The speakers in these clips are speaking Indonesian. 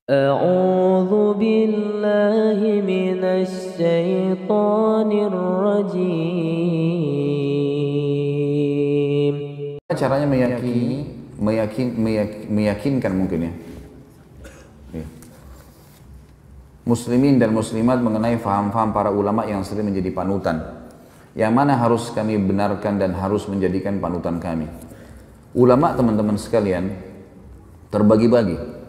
أعوذ بالله من الشيطان الرجيم. Caranya meyakinkan mungkin ya. Muslimin dan muslimat mengenai faham-faham para ulama yang sering menjadi panutan. Yang mana harus kami benarkan dan harus menjadikan panutan kami. Ulama teman-teman sekalian terbagi-bagi.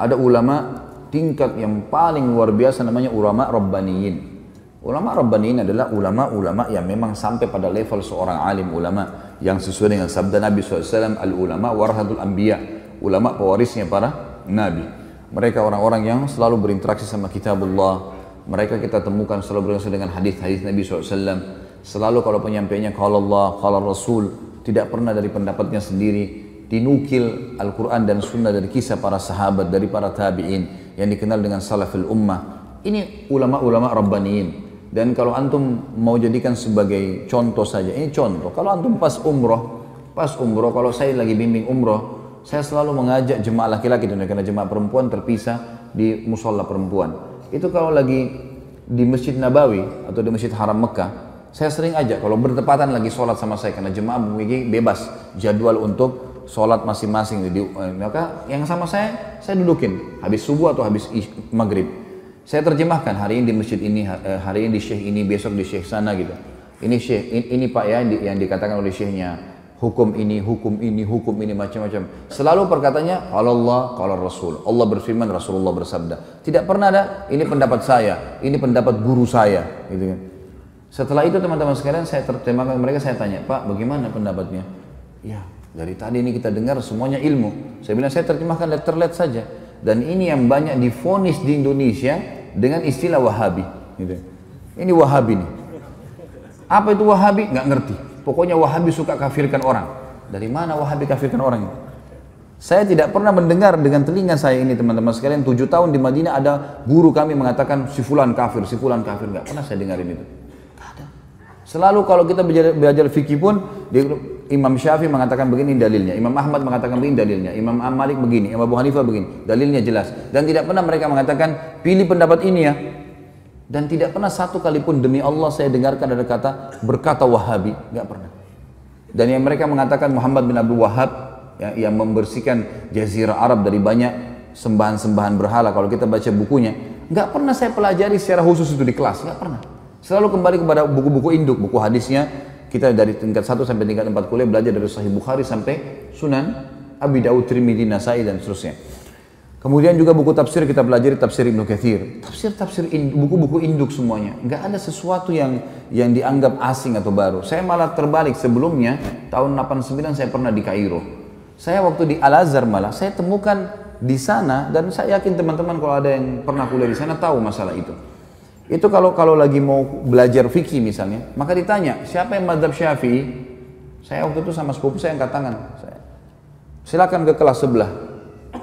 Ada ulama tingkat yang paling luar biasa namanya ulama rabbaniyin. Ulama rabbaniyin adalah ulama-ulama yang memang sampai pada level seorang alim ulama yang sesuai dengan sabda Nabi SAW, al-ulama warahatul anbiya, ulama pewarisnya para nabi. Mereka orang-orang yang selalu berinteraksi sama kitabullah. Mereka kita temukan selalu berinteraksi dengan hadis-hadis Nabi SAW. Selalu kalau penyampaiannya qala Allah, qala Rasul, tidak pernah dari pendapatnya sendiri. Dinukil Al-Quran dan Sunnah dari kisah para sahabat, dari para tabi'in yang dikenal dengan salafil ummah. Ini ulama-ulama rabbaniyin. Dan kalau antum mau jadikan sebagai contoh saja, ini contoh. Kalau antum pas umroh, kalau saya lagi bimbing umroh, saya selalu mengajak jemaah laki-laki dan karena jemaah perempuan terpisah di musola perempuan. Itu kalau lagi di Masjid Nabawi atau di Masjid Haram Mekah, saya sering ajak kalau bertepatan lagi sholat sama saya karena jemaah memiliki bebas jadwal untuk sholat masing-masing, maka yang sama saya dudukin habis subuh atau habis maghrib. Saya terjemahkan hari ini di masjid ini, hari ini di syekh ini, besok di syekh sana gitu. Ini syekh, ini pak ya yang dikatakan oleh syekhnya, hukum ini macam-macam. Selalu perkataannya Allah, qala Rasul. Allah berfirman, Rasulullah bersabda. Tidak pernah ada ini pendapat saya, ini pendapat guru saya, gitu kan. Setelah itu teman-teman sekalian saya terjemahkan mereka, saya tanya, Pak, bagaimana pendapatnya? Ya, dari tadi ini kita dengar semuanya ilmu. Saya bilang saya terjemahkan letter-let saja. Dan ini yang banyak divonis di Indonesia dengan istilah Wahabi. Gitu. Ini Wahabi nih. Apa itu Wahabi? Nggak ngerti. Pokoknya Wahabi suka kafirkan orang. Dari mana Wahabi kafirkan orang? Saya tidak pernah mendengar dengan telinga saya ini teman-teman sekalian. 7 tahun di Madinah ada guru kami mengatakan si fulan kafir, si fulan kafir. Nggak pernah saya dengarin itu. Selalu kalau kita belajar fikih pun, Imam Syafi'i mengatakan begini dalilnya, Imam Ahmad mengatakan begini dalilnya, Imam Malik begini, Imam Abu Hanifah begini, dalilnya jelas. Dan tidak pernah mereka mengatakan pilih pendapat ini ya. Dan tidak pernah satu kali pun demi Allah saya dengarkan ada kata berkata Wahabi, nggak pernah. Dan yang mereka mengatakan Muhammad bin Abdul Wahab ya, yang membersihkan Jazirah Arab dari banyak sembahan-sembahan berhala. Kalau kita baca bukunya, nggak pernah saya pelajari secara khusus itu di kelas, nggak pernah. Selalu kembali kepada buku-buku induk, buku hadisnya. Kita dari tingkat 1 sampai tingkat 4 kuliah belajar dari Sahih Bukhari sampai Sunan Abi Daud, Tirmidzi, Nasai dan seterusnya. Kemudian juga buku tafsir kita pelajari tafsir Ibnu Katsir. Tafsir buku-buku induk semuanya. Enggak ada sesuatu yang dianggap asing atau baru. Saya malah terbalik, sebelumnya tahun 89 saya pernah di Kairo. Saya waktu di Al-Azhar malah saya temukan di sana, dan saya yakin teman-teman kalau ada yang pernah kuliah di sana tahu masalah itu. Itu kalau lagi mau belajar fikih misalnya, maka ditanya, siapa yang mazhab Syafi'i? Saya waktu itu sama sepupu saya angkat tangan. Silakan ke kelas sebelah,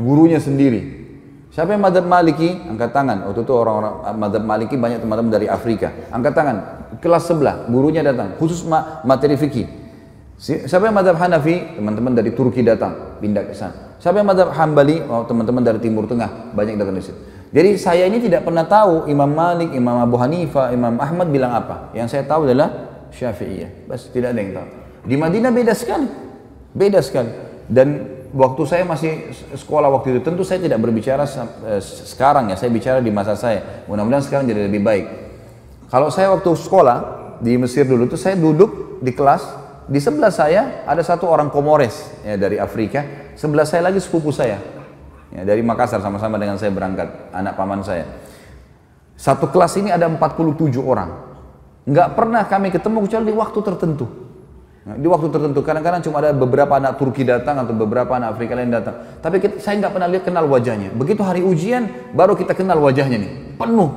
gurunya sendiri. Siapa yang mazhab Maliki? Angkat tangan. Waktu itu orang-orang mazhab Maliki banyak teman-teman dari Afrika. Angkat tangan. Kelas sebelah, gurunya datang, khusus materi fikih. Siapa yang mazhab Hanafi? Teman-teman dari Turki datang, pindah ke sana. Siapa yang mazhab Hambali? Oh, teman-teman dari Timur Tengah, banyak datang di situ. Jadi saya ini tidak pernah tahu Imam Malik, Imam Abu Hanifah, Imam Ahmad bilang apa. Yang saya tahu adalah Syafi'iyah. Bas, tidak ada yang tahu. Di Madinah beda sekali. Beda sekali. Dan waktu saya masih sekolah waktu itu, tentu saya tidak berbicara sekarang ya. Saya bicara di masa saya. Mudah-mudahan sekarang jadi lebih baik. Kalau saya waktu sekolah di Mesir dulu itu saya duduk di kelas. Di sebelah saya ada satu orang Komores ya, dari Afrika. Sebelah saya lagi sepupu saya. Ya, dari Makassar sama-sama dengan saya berangkat, anak paman saya. Satu kelas ini ada 47 orang. Nggak pernah kami ketemu kecuali di waktu tertentu. Nah, di waktu tertentu, kadang-kadang cuma ada beberapa anak Turki datang atau beberapa anak Afrika lain datang. Tapi saya nggak pernah kenal wajahnya. Begitu hari ujian, baru kita kenal wajahnya nih. Penuh.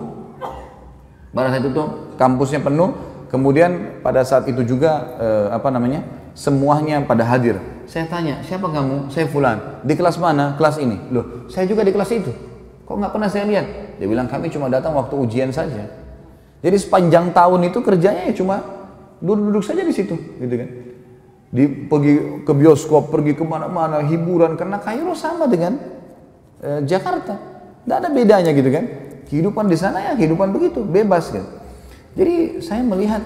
Pada saat itu tuh kampusnya penuh. Kemudian pada saat itu juga semuanya pada hadir. Saya tanya, siapa kamu? Saya fulan. Di kelas mana? Kelas ini. Loh, saya juga di kelas itu. Kok nggak pernah saya lihat? Dia bilang kami cuma datang waktu ujian saja. Jadi sepanjang tahun itu kerjanya ya cuma duduk-duduk saja di situ, gitu kan? Pergi ke bioskop, pergi kemana-mana, hiburan. Karena Kairo sama dengan Jakarta. Tidak ada bedanya gitu kan. Kehidupan di sana ya kehidupan begitu, bebas gitu. Jadi saya melihat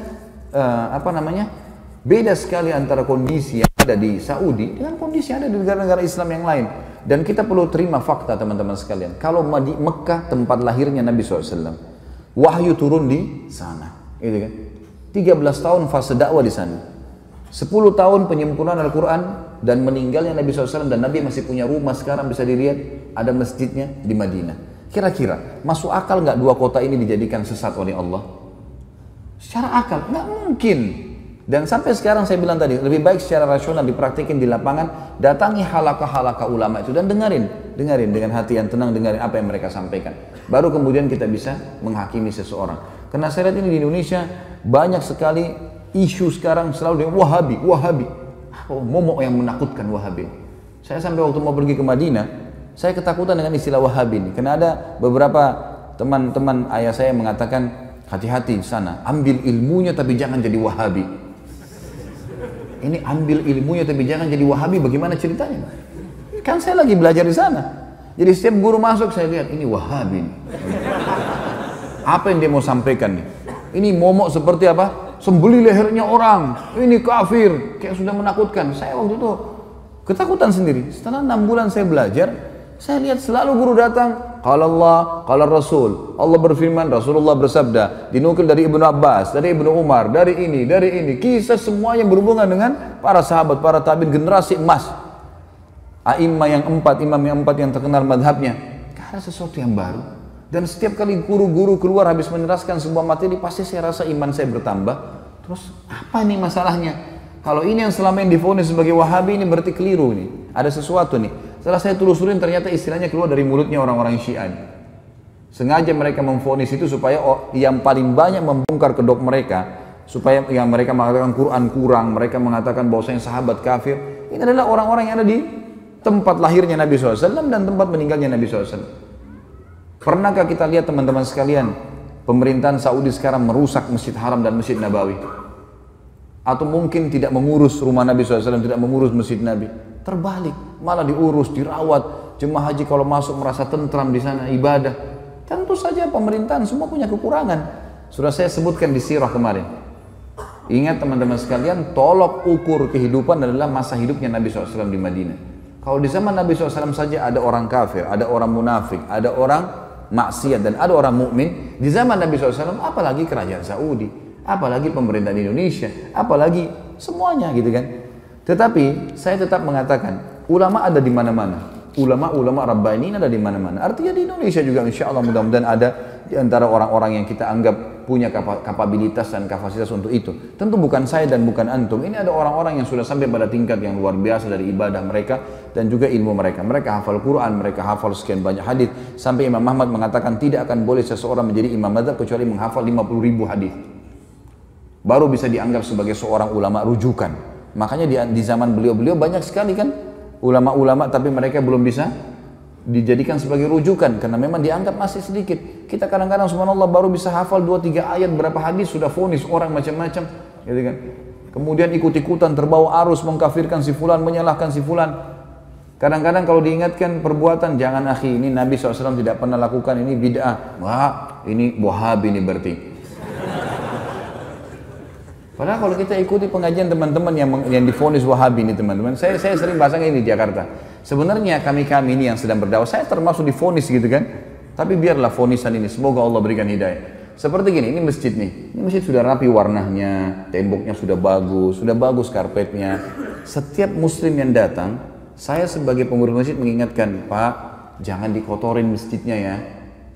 beda sekali antara kondisi yang ada di Saudi dengan kondisi yang ada di negara-negara Islam yang lain. Dan kita perlu terima fakta teman-teman sekalian. Kalau di Mekah tempat lahirnya Nabi SAW, wahyu turun di sana, gitu kan? 13 tahun fase dakwah di sana, 10 tahun penyempurnaan Al-Quran dan meninggalnya Nabi SAW, dan Nabi masih punya rumah sekarang bisa dilihat, ada masjidnya di Madinah. Kira-kira masuk akal nggak dua kota ini dijadikan sesat oleh Allah? Secara akal nggak mungkin. Dan sampai sekarang saya bilang tadi, lebih baik secara rasional dipraktikin di lapangan, datangi halaqah-halaqah ulama itu dan dengarin dengan hati yang tenang, dengarin apa yang mereka sampaikan. Baru kemudian kita bisa menghakimi seseorang. Karena saya lihat ini di Indonesia banyak sekali isu sekarang selalu dengan Wahabi. Oh, momok yang menakutkan Wahabi. Saya sampai waktu mau pergi ke Madinah, saya ketakutan dengan istilah Wahabi ini. Karena ada beberapa teman-teman ayah saya yang mengatakan, hati-hati di sana, ambil ilmunya tapi jangan jadi Wahabi. Ini ambil ilmunya tapi jangan jadi Wahabi, bagaimana ceritanya? Kan saya lagi belajar di sana. Jadi setiap guru masuk saya lihat, ini Wahabi. Apa yang dia mau sampaikan nih? Ini momok seperti apa? Sembeli lehernya orang, ini kafir, kayak sudah menakutkan. Saya waktu itu ketakutan sendiri. Setelah 6 bulan saya belajar, saya lihat selalu guru datang, qala Allah, qala Rasul. Allah berfirman, Rasulullah bersabda, dinukil dari Ibnu Abbas, dari Ibnu Umar, dari ini. Kisah semuanya berhubungan dengan para sahabat, para tabi'in, generasi emas. A'immah yang 4, imam yang 4 yang terkenal madhabnya. Karena sesuatu yang baru. Dan setiap kali guru-guru keluar habis meneraskan sebuah materi, pasti saya rasa iman saya bertambah. Terus apa nih masalahnya? Kalau ini yang selama yang divonis sebagai Wahabi, ini berarti keliru nih. Ada sesuatu nih. Setelah saya telusurin, ternyata istilahnya keluar dari mulutnya orang-orang Syiah. Sengaja mereka memvonis itu supaya yang paling banyak membongkar kedok mereka, supaya yang mereka mengatakan Quran kurang, mereka mengatakan bahwasanya sahabat kafir. Ini adalah orang-orang yang ada di tempat lahirnya Nabi SAW dan tempat meninggalnya Nabi SAW. Pernahkah kita lihat teman-teman sekalian, pemerintahan Saudi sekarang merusak Masjid Haram dan Masjid Nabawi? Atau mungkin tidak mengurus rumah Nabi SAW, tidak mengurus Masjid Nabi? Terbalik, malah diurus, dirawat. Jemaah haji kalau masuk merasa tentram di sana, ibadah. Tentu saja pemerintahan semua punya kekurangan. Sudah saya sebutkan di sirah kemarin. Ingat teman-teman sekalian, tolok ukur kehidupan adalah masa hidupnya Nabi SAW di Madinah. Kalau di zaman Nabi SAW saja ada orang kafir, ada orang munafik, ada orang maksiat dan ada orang mukmin, di zaman Nabi SAW apalagi kerajaan Saudi, apalagi pemerintahan Indonesia, apalagi semuanya gitu kan. Tetapi saya tetap mengatakan ulama ada di mana-mana, ulama-ulama Rabbani ada di mana-mana. Artinya di Indonesia juga insya Allah mudah-mudahan ada di antara orang-orang yang kita anggap punya kapabilitas dan kapasitas untuk itu. Tentu bukan saya dan bukan antum. Ini ada orang-orang yang sudah sampai pada tingkat yang luar biasa dari ibadah mereka dan juga ilmu mereka. Mereka hafal Quran, mereka hafal sekian banyak hadis. Sampai Imam Ahmad mengatakan tidak akan boleh seseorang menjadi imam madzhab kecuali menghafal 50.000 hadis. Baru bisa dianggap sebagai seorang ulama rujukan. Makanya di zaman beliau-beliau banyak sekali kan ulama-ulama, tapi mereka belum bisa dijadikan sebagai rujukan karena memang dianggap masih sedikit. Kita kadang-kadang subhanallah baru bisa hafal 2-3 ayat berapa hadis sudah vonis orang macam-macam, gitu kan. Kemudian ikut-ikutan terbawa arus mengkafirkan si fulan, menyalahkan si fulan. Kadang-kadang kalau diingatkan perbuatan, jangan akhi, ini Nabi SAW tidak pernah lakukan, ini bid'ah. Wah, ini Wahabi ini berarti. Padahal kalau kita ikuti pengajian teman-teman yang divonis Wahabi ini teman-teman, saya sering bahasanya ini di Jakarta. Sebenarnya kami ini yang sedang berdakwah, saya termasuk divonis gitu kan. Tapi biarlah vonisan ini, semoga Allah berikan hidayah. Seperti gini, ini masjid nih. Ini masjid sudah rapi warnanya, temboknya sudah bagus karpetnya. Setiap muslim yang datang, saya sebagai pengurus masjid mengingatkan, Pak, jangan dikotorin masjidnya ya.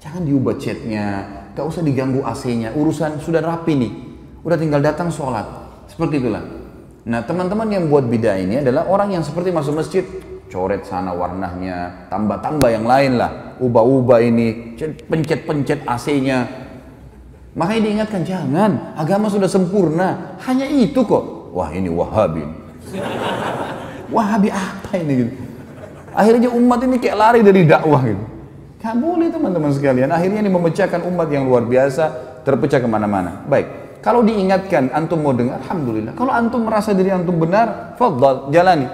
Jangan diubah catnya, gak usah diganggu AC-nya. Urusan sudah rapi nih. Udah tinggal datang sholat, seperti itulah. Nah teman-teman yang buat bidah ini adalah orang yang seperti masuk masjid, coret sana warnanya, tambah-tambah yang lain lah, ubah-ubah ini, pencet-pencet AC-nya. Makanya diingatkan, jangan, agama sudah sempurna, hanya itu kok. Wah ini Wahabi. Wahabi apa ini gitu. Akhirnya umat ini kayak lari dari dakwah gitu. Gak boleh teman-teman sekalian, akhirnya ini memecahkan umat yang luar biasa, terpecah kemana-mana. Baik. Kalau diingatkan, antum mau dengar, alhamdulillah. Kalau antum merasa diri antum benar, fadhal, jalani.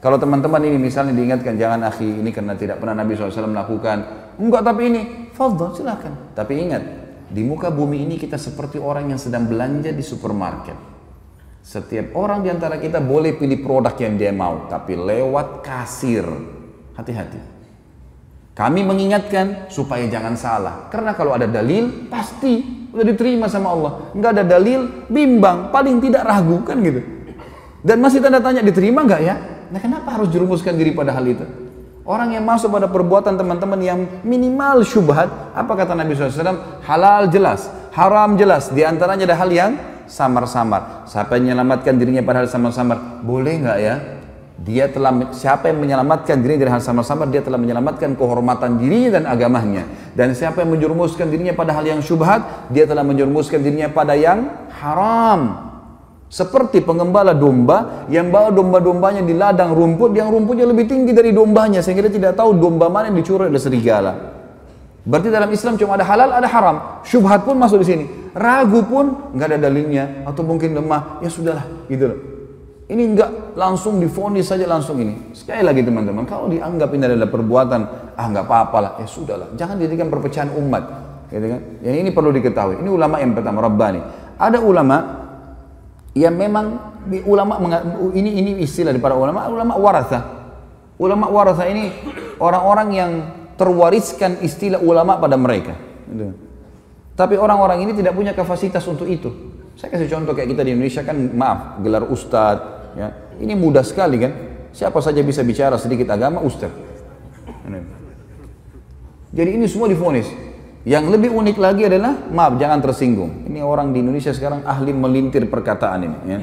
Kalau teman-teman ini misalnya diingatkan, jangan akhi, ini karena tidak pernah Nabi SAW melakukan, Enggak, tapi ini. Fadhal, silakan. Tapi ingat, di muka bumi ini kita seperti orang yang sedang belanja di supermarket. Setiap orang di antara kita boleh pilih produk yang dia mau, tapi lewat kasir. Hati-hati. Kami mengingatkan supaya jangan salah. Karena kalau ada dalil, pasti udah diterima sama Allah. Enggak ada dalil, bimbang, paling tidak ragu, kan gitu. Dan masih tanda tanya, diterima enggak ya? Nah, kenapa harus jerumuskan diri pada hal itu? Orang yang masuk pada perbuatan teman-teman yang minimal syubhat, apa kata Nabi SAW? Halal jelas, haram jelas. Di antaranya ada hal yang samar-samar. Siapa yang menyelamatkan dirinya pada hal samar-samar? Boleh enggak ya? Siapa yang menyelamatkan dirinya dari hal samar-samar, dia telah menyelamatkan kehormatan dirinya dan agamanya. Dan siapa yang menjerumuskan dirinya pada hal yang syubhat, dia telah menjerumuskan dirinya pada yang haram. Seperti pengembala domba yang bawa domba-dombanya di ladang rumput yang rumputnya lebih tinggi dari dombanya, sehingga dia tidak tahu domba mana yang dicuri oleh serigala. Berarti dalam Islam cuma ada halal, ada haram. Syubhat pun masuk di sini. Ragu pun nggak ada dalilnya atau mungkin lemah, ya sudahlah, gitu loh. Ini enggak langsung divonis saja langsung ini. Sekali lagi teman-teman, kalau dianggap ini adalah perbuatan, nggak apa-apa lah, ya sudahlah. Jangan jadikan perpecahan umat, gitu kan? Yang ini perlu diketahui. Ini ulama yang pertama, Rabbani. Ada ulama yang memang ini istilah dari para ulama waratha. Ulama waratha ini orang-orang yang terwariskan istilah ulama pada mereka. Gitu. Tapi orang-orang ini tidak punya kapasitas untuk itu. Saya kasih contoh kayak kita di Indonesia kan, maaf, gelar ustadz, ya. Ini mudah sekali kan. Siapa saja bisa bicara sedikit agama, ustadz. Jadi ini semua divonis. Yang lebih unik lagi adalah, maaf jangan tersinggung. Ini orang di Indonesia sekarang ahli melintir perkataan ini. Ya.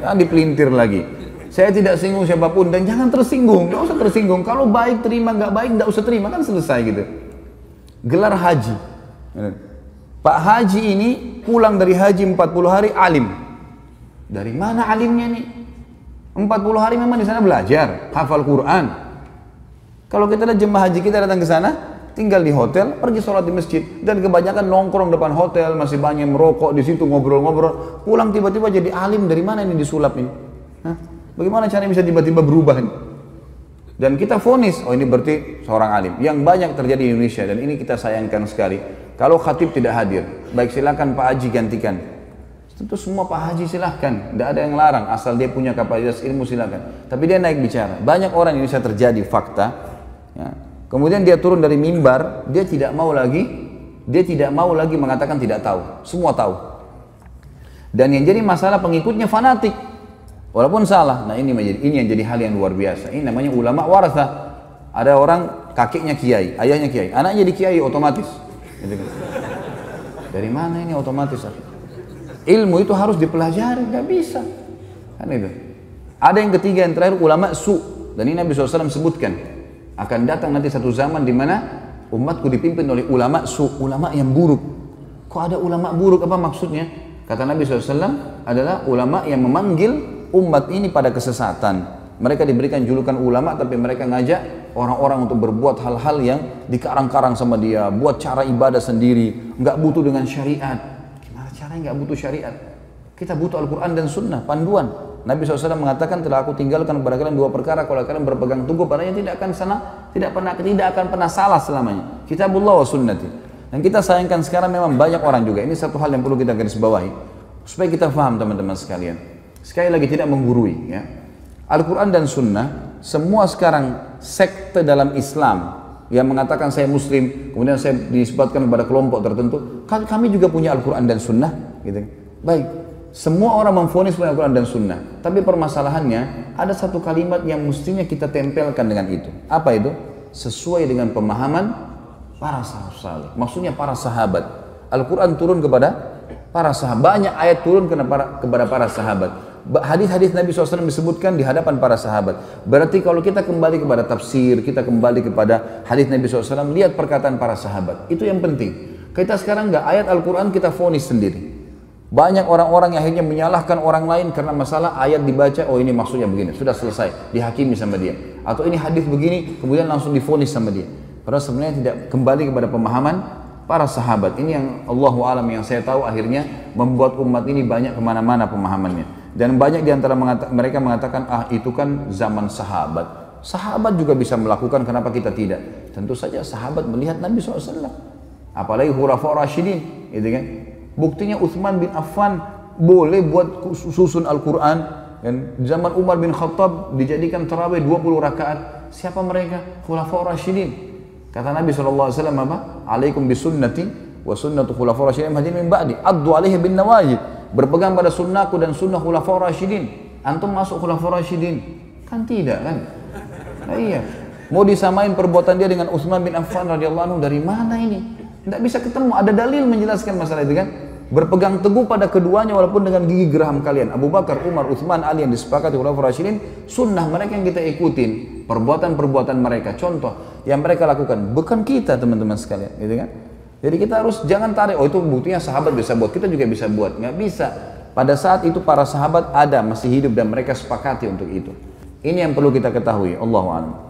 Jangan dipelintir lagi. Saya tidak singgung siapapun dan jangan tersinggung. Nggak usah tersinggung. Kalau baik terima, nggak baik nggak usah terima, kan selesai gitu. Gelar haji. Pak Haji ini pulang dari haji 40 hari alim. Dari mana alimnya nih? 40 hari memang di sana belajar, hafal Quran. Kalau kita lihat jemaah haji kita datang ke sana, tinggal di hotel, pergi sholat di masjid, dan kebanyakan nongkrong depan hotel, masih banyak merokok di situ, ngobrol-ngobrol. Pulang tiba-tiba jadi alim, dari mana ini disulap ini? Hah? Bagaimana caranya bisa tiba-tiba berubah ini? Dan kita vonis, oh ini berarti seorang alim. Yang banyak terjadi di Indonesia, dan ini kita sayangkan sekali. Kalau khatib tidak hadir, baik silakan Pak Haji gantikan. Tentu semua Pak Haji silakan, tidak ada yang larang, asal dia punya kapasitas ilmu silakan. Tapi dia naik bicara. Banyak orang di Indonesia terjadi fakta. Ya. Kemudian dia turun dari mimbar, dia tidak mau lagi mengatakan tidak tahu. Semua tahu. Dan yang jadi masalah pengikutnya fanatik. Walaupun salah. Nah ini yang jadi hal yang luar biasa. Ini namanya ulama waratha. Ada orang kakeknya kiai, ayahnya kiai, anaknya jadi kiai otomatis. Dari mana ini otomatis? Ilmu itu harus dipelajari, nggak bisa. Kan itu. Ada yang ketiga, yang terakhir ulama su. Dan ini Nabi SAW sebutkan. Akan datang nanti satu zaman di mana umatku dipimpin oleh ulama su, ulama yang buruk. Kok ada ulama buruk, apa maksudnya? Kata Nabi SAW adalah ulama yang memanggil umat ini pada kesesatan. Mereka diberikan julukan ulama, tapi mereka ngajak orang-orang untuk berbuat hal-hal yang dikarang-karang sama dia, buat cara ibadah sendiri, nggak butuh dengan syariat. Gimana caranya nggak butuh syariat? Kita butuh Al-Quran dan Sunnah, panduan. Nabi SAW mengatakan, telah aku tinggalkan kepada kalian dua perkara, kalau kalian berpegang teguh padanya tidak akan pernah salah selamanya. Kitabullah wa sunnati. Dan kita sayangkan sekarang memang banyak orang juga. Ini satu hal yang perlu kita garis bawahi supaya kita faham teman-teman sekalian. Sekali lagi tidak menggurui, ya. Al-Quran dan Sunnah, semua sekarang sekte dalam Islam yang mengatakan saya Muslim, kemudian saya disebutkan kepada kelompok tertentu, kami juga punya Al-Quran dan Sunnah, gitu. Baik, semua orang memvonis punya Al-Quran dan Sunnah, tapi permasalahannya ada satu kalimat yang mestinya kita tempelkan dengan itu. Apa itu? Sesuai dengan pemahaman para sahabat. Maksudnya para sahabat. Al-Quran turun kepada para sahabat, banyak ayat turun kepada para sahabat. Hadis-hadis Nabi SAW disebutkan di hadapan para sahabat. Berarti kalau kita kembali kepada tafsir, kita kembali kepada hadis Nabi SAW, lihat perkataan para sahabat. Itu yang penting. Kita sekarang nggak ayat Al-Quran kita vonis sendiri. Banyak orang-orang yang akhirnya menyalahkan orang lain karena masalah ayat dibaca, oh ini maksudnya begini, sudah selesai, dihakimi sama dia. Atau ini hadis begini, kemudian langsung divonis sama dia. Padahal sebenarnya tidak kembali kepada pemahaman para sahabat. Ini yang Allahu a'lam, yang saya tahu akhirnya membuat umat ini banyak kemana-mana pemahamannya. Dan banyak di antara mereka mengatakan, itu kan zaman sahabat. Sahabat juga bisa melakukan, kenapa kita tidak? Tentu saja sahabat melihat Nabi SAW. Apalagi Khulafaur Rasyidin, gitu kan? Buktinya Utsman bin Affan boleh buat susun Al-Quran. Dan zaman Umar bin Khattab dijadikan tarawih 20 rakaat. Siapa mereka? Khulafaur Rasyidin. Kata Nabi SAW apa? Alaikum bisunnati wa sunnatu khulafaur rasyidin min ba'di. Addu alaihi bin nawajid. Berpegang pada sunnahku dan sunnah khulafaur rasyidin. Antum masuk khulafaur rasyidin? Kan tidak kan? Nah, iya. Mau disamain perbuatan dia dengan Utsman bin Affan radhiyallahu anhu, dari mana ini? Tidak bisa ketemu. Ada dalil menjelaskan masalah itu kan? Berpegang teguh pada keduanya walaupun dengan gigi geraham kalian. Abu Bakar, Umar, Utsman, Ali yang disepakati khulafaur rasyidin, sunnah mereka yang kita ikutin, perbuatan-perbuatan mereka, contoh yang mereka lakukan, bukan kita teman-teman sekalian, gitu kan? Jadi kita harus jangan tarik, oh itu buktinya sahabat bisa buat, kita juga bisa buat. Nggak bisa. Pada saat itu para sahabat ada, masih hidup dan mereka sepakati untuk itu. Ini yang perlu kita ketahui. Allahu a'lam.